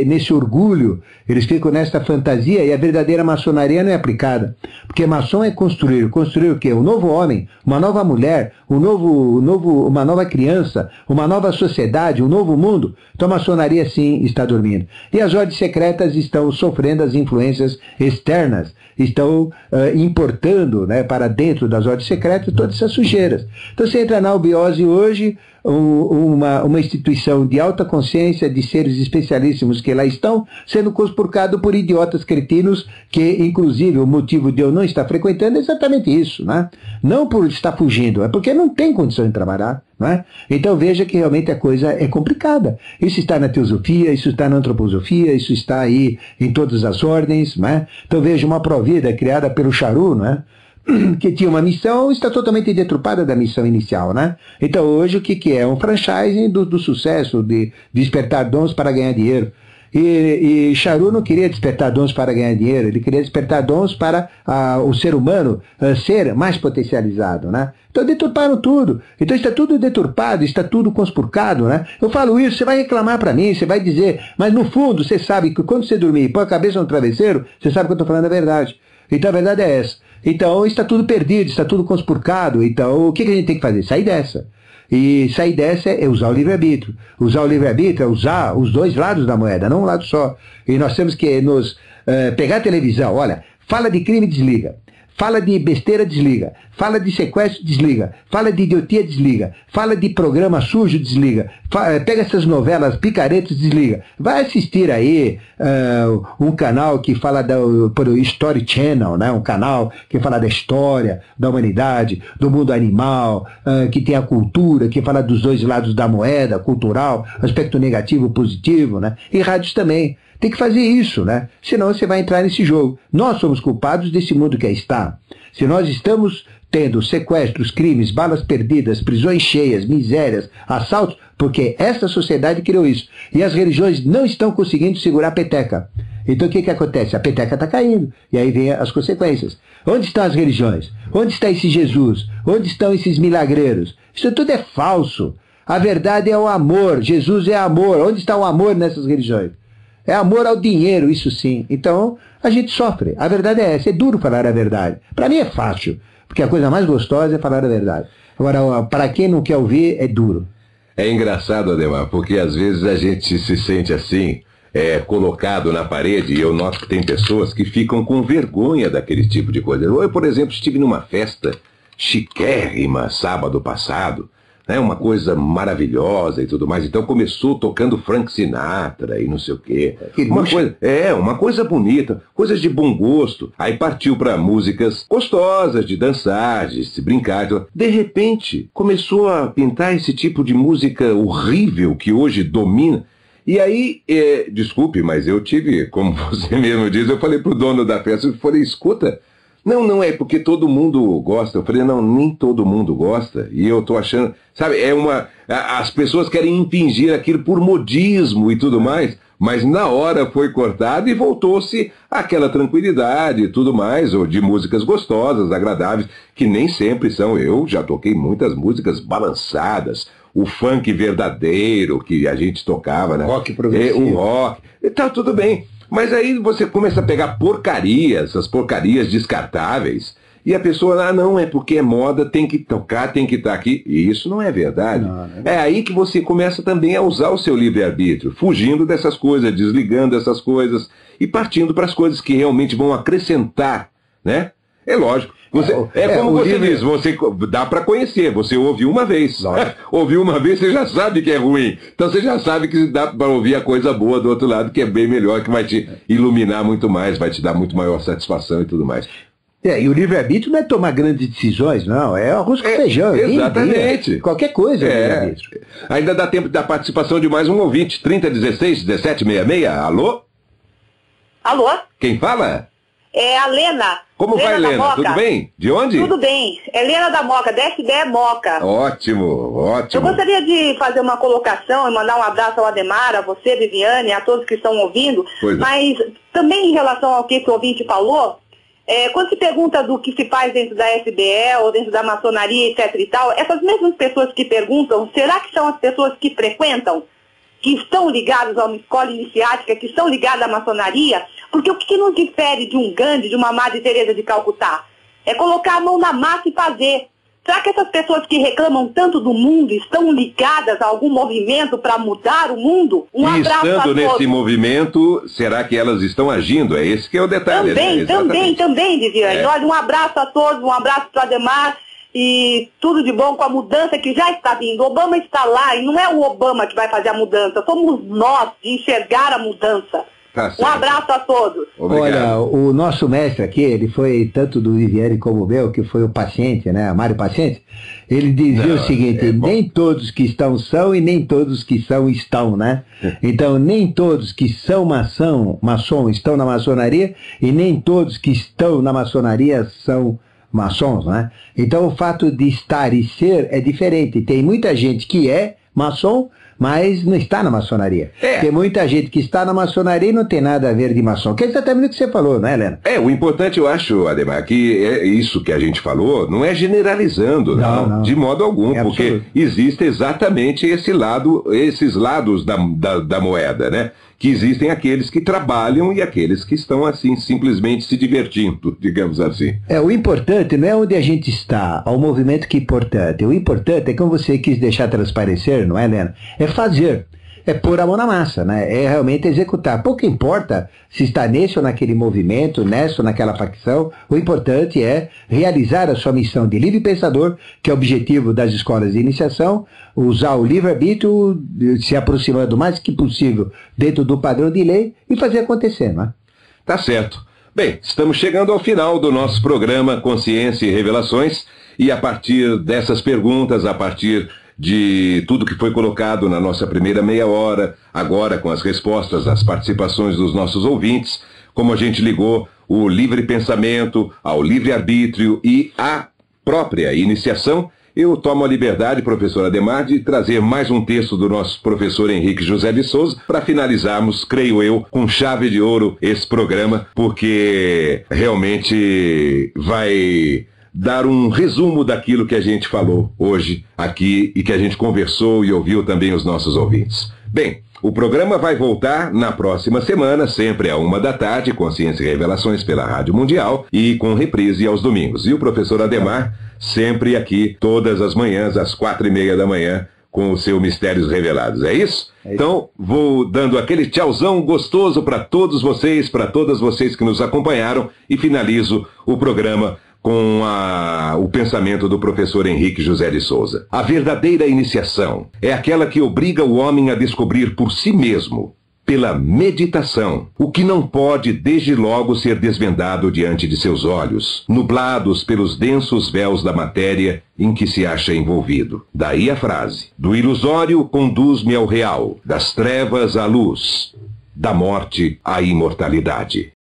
nesse orgulho, eles ficam nesta fantasia, e a verdadeira maçonaria não é aplicada. Porque maçom é construir o quê? Um novo homem, uma nova mulher, uma nova criança, uma nova sociedade, um novo mundo. Então a maçonaria sim está dormindo. E as ordens secretas estão sofrendo as influências externas, estão importando, né, para dentro das ordens secretas todas essas sujeiras. Então você entra na Albiose hoje, uma instituição de alta consciência, de seres especialíssimos que lá estão, sendo conspurcado por idiotas cretinos, que inclusive o motivo de eu não estar frequentando é exatamente isso, né? Não por estar fugindo, é porque não tem condição de trabalhar, né? Então veja que realmente a coisa é complicada. Isso está na teosofia, isso está na antroposofia, isso está aí em todas as ordens, né? Então veja uma provida criada pelo Charu, né? Que tinha uma missão, está totalmente deturpada da missão inicial, né? Então hoje o que é? Um franchising do sucesso, de despertar dons para ganhar dinheiro. E Charu não queria despertar dons para ganhar dinheiro, ele queria despertar dons para o ser humano ser mais potencializado, né? Então deturparam tudo. Então está tudo deturpado, está tudo conspurcado, né? Eu falo isso, você vai reclamar para mim, você vai dizer, mas no fundo você sabe que quando você dormir e pôr a cabeça no travesseiro, você sabe que eu estou falando a verdade. Então a verdade é essa. Então está tudo perdido, está tudo conspurcado. Então o que a gente tem que fazer? Sair dessa. E sair dessa é usar o livre-arbítrio. Usar o livre-arbítrio é usar os dois lados da moeda, não um lado só. E nós temos que pegar a televisão, olha, fala de crime, desliga. Fala de besteira, desliga. Fala de sequestro, desliga. Fala de idiotia, desliga. Fala de programa sujo, desliga. Pega essas novelas picaretas, desliga. Vai assistir aí um canal que fala do Story Channel, né? Um canal que fala da história, da humanidade, do mundo animal, que tem a cultura, que fala dos dois lados da moeda, cultural, aspecto negativo, positivo, né? E rádios também. Tem que fazer isso, né? Senão você vai entrar nesse jogo. Nós somos culpados desse mundo que aí está. Se nós estamos tendo sequestros, crimes, balas perdidas, prisões cheias, misérias, assaltos, porque essa sociedade criou isso. E as religiões não estão conseguindo segurar a peteca. Então o que acontece? A peteca está caindo. E aí vem as consequências. Onde estão as religiões? Onde está esse Jesus? Onde estão esses milagreiros? Isso tudo é falso. A verdade é o amor. Jesus é amor. Onde está o amor nessas religiões? É amor ao dinheiro, isso sim. Então, a gente sofre. A verdade é essa. É duro falar a verdade. Para mim é fácil, porque a coisa mais gostosa é falar a verdade. Agora, para quem não quer ouvir, é duro. É engraçado, Ademar, porque às vezes a gente se sente assim, colocado na parede, e eu noto que tem pessoas que ficam com vergonha daquele tipo de coisa. Eu, por exemplo, estive numa festa chiquérrima sábado passado, né, uma coisa maravilhosa e tudo mais. Então começou tocando Frank Sinatra e não sei o quê. Uma coisa bonita, coisas de bom gosto. Aí partiu para músicas gostosas de dançar, de se brincar. De repente começou a pintar esse tipo de música horrível que hoje domina. E aí, desculpe, mas eu tive, como você mesmo diz, eu falei pro dono da festa, eu falei, escuta, não é porque todo mundo gosta. Eu falei, não, nem todo mundo gosta. E eu tô achando, sabe, as pessoas querem impingir aquilo por modismo e tudo mais, mas na hora foi cortado e voltou-se aquela tranquilidade e tudo mais, ou de músicas gostosas, agradáveis, que nem sempre são. Eu já toquei muitas músicas balançadas, o funk verdadeiro que a gente tocava, né? Rock progressivo. O rock, e tá tudo bem. Mas aí você começa a pegar porcarias, essas porcarias descartáveis, e a pessoa, não, é porque é moda, tem que tocar, tem que estar aqui. E isso não é verdade. Não. É aí que você começa também a usar o seu livre-arbítrio, fugindo dessas coisas, desligando essas coisas e partindo para as coisas que realmente vão acrescentar, né? É lógico. Como você diz, você dá para conhecer, você ouve uma vez. Ouviu uma vez, você já sabe que é ruim. Então você já sabe que dá para ouvir a coisa boa do outro lado, que é bem melhor, que vai te iluminar muito mais, vai te dar muito maior satisfação e tudo mais. E o livre-arbítrio não é tomar grandes decisões, não. É arroz com feijão. Exatamente. Qualquer coisa é livre-arbítrio. Ainda dá tempo da participação de mais um ouvinte. 3016-1766. Alô? Alô? Quem fala? É a Lena. Como vai, Lena? Tudo bem? De onde? Tudo bem. É Lena da Moca, da FBE Moca. Ótimo, ótimo. Eu gostaria de fazer uma colocação e mandar um abraço ao Ademar, a você, Viviane, a todos que estão ouvindo. Mas também em relação ao que esse ouvinte falou, quando se pergunta do que se faz dentro da FBE ou dentro da maçonaria, etc e tal, essas mesmas pessoas que perguntam, será que são as pessoas que frequentam, que estão ligadas a uma escola iniciática, que estão ligadas à maçonaria? Porque o que nos difere de um Gandhi, de uma Madre Teresa de Calcutá? É colocar a mão na massa e fazer. Será que essas pessoas que reclamam tanto do mundo estão ligadas a algum movimento para mudar o mundo? Um abraço a todos. Estando nesse movimento, será que elas estão agindo? É esse que é o detalhe. Também, Viviane. Olha, um abraço a todos, um abraço para o Ademar e tudo de bom com a mudança que já está vindo. O Obama está lá e não é o Obama que vai fazer a mudança, somos nós de enxergar a mudança. Um abraço a todos. Obrigado. Olha, o nosso mestre aqui, ele foi tanto do Viviane como o meu, que foi o paciente, né, Mário Paciente, ele dizia o seguinte, nem todos que estão são e nem todos que são estão, né? Então, nem todos que são maçom estão na maçonaria e nem todos que estão na maçonaria são maçons, né? Então, o fato de estar e ser é diferente. Tem muita gente que é maçom, mas não está na maçonaria. Tem muita gente que está na maçonaria e não tem nada a ver de maçom. Que é exatamente o que você falou, não é, Helena? O importante, eu acho, Ademar, que é isso que a gente falou, não é generalizando, não, de modo algum, porque absoluto. Existe exatamente esses lados da moeda, né? Que existem aqueles que trabalham e aqueles que estão, assim, simplesmente se divertindo, digamos assim. O importante não é onde a gente está, o movimento que é importante. O importante é, como você quis deixar transparecer, não é, Helena? É fazer. É pôr a mão na massa, né? É realmente executar. Pouco importa se está nesse ou naquele movimento, nessa ou naquela facção. O importante é realizar a sua missão de livre pensador, que é o objetivo das escolas de iniciação, usar o livre-arbítrio, se aproximando o mais que possível dentro do padrão de lei e fazer acontecer, né? Tá certo. Bem, estamos chegando ao final do nosso programa Consciência e Revelações, e a partir dessas perguntas, a partir de tudo que foi colocado na nossa primeira meia hora, agora com as respostas às participações dos nossos ouvintes, como a gente ligou o livre pensamento ao livre-arbítrio e à própria iniciação, eu tomo a liberdade, professor Ademar, de trazer mais um texto do nosso professor Henrique José de Souza para finalizarmos, creio eu, com chave de ouro esse programa, porque realmente vai dar um resumo daquilo que a gente falou hoje aqui e que a gente conversou e ouviu também os nossos ouvintes. Bem, o programa vai voltar na próxima semana, sempre à 13h, Consciência e Revelações pela Rádio Mundial e com reprise aos domingos. E o professor Ademar sempre aqui todas as manhãs às 4h30 da manhã com o seu Mistérios Revelados. É isso? Então, vou dando aquele tchauzão gostoso para todos vocês, para todas vocês que nos acompanharam e finalizo o programa com o pensamento do professor Henrique José de Souza. A verdadeira iniciação é aquela que obriga o homem a descobrir por si mesmo, pela meditação, o que não pode desde logo ser desvendado diante de seus olhos, nublados pelos densos véus da matéria em que se acha envolvido. Daí a frase: do ilusório conduz-me ao real, das trevas à luz, da morte à imortalidade.